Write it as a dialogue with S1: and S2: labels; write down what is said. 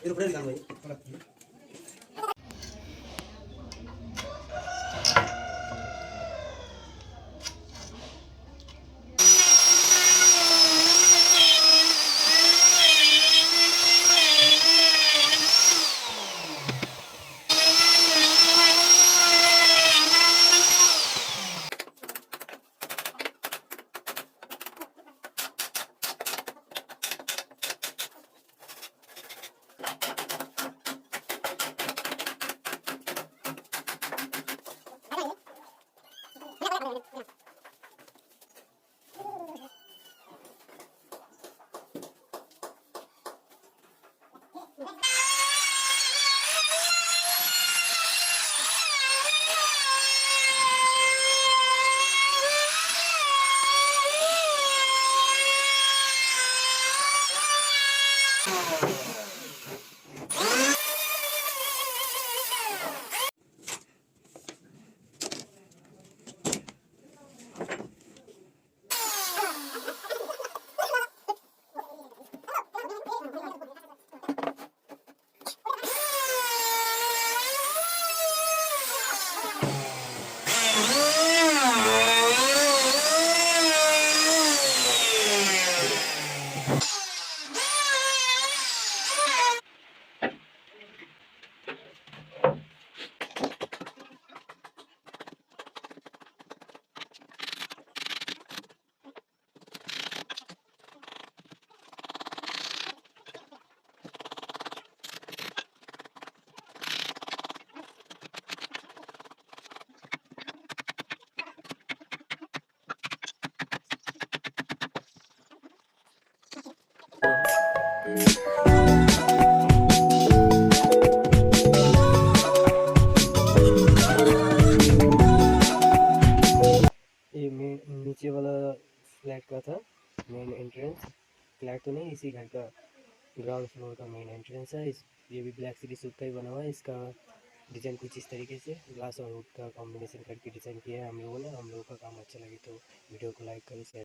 S1: এর উপরে দিলাম ভাই। ये नीचे वाला फ्लैट का था मेन एंट्रेंस। फ्लैट तो नहीं, इसी घर का ग्राउंड फ्लोर का मेन एंट्रेंस है। ये भी ब्लैक सीरीज सूट का ही बना हुआ है। इसका डिज़ाइन कुछ इस तरीके से ग्लास और वुड का कॉम्बिनेशन करके डिज़ाइन किया है हम लोगों ने। हम लोगों का काम अच्छा लगे तो वीडियो को लाइक करें, शेयर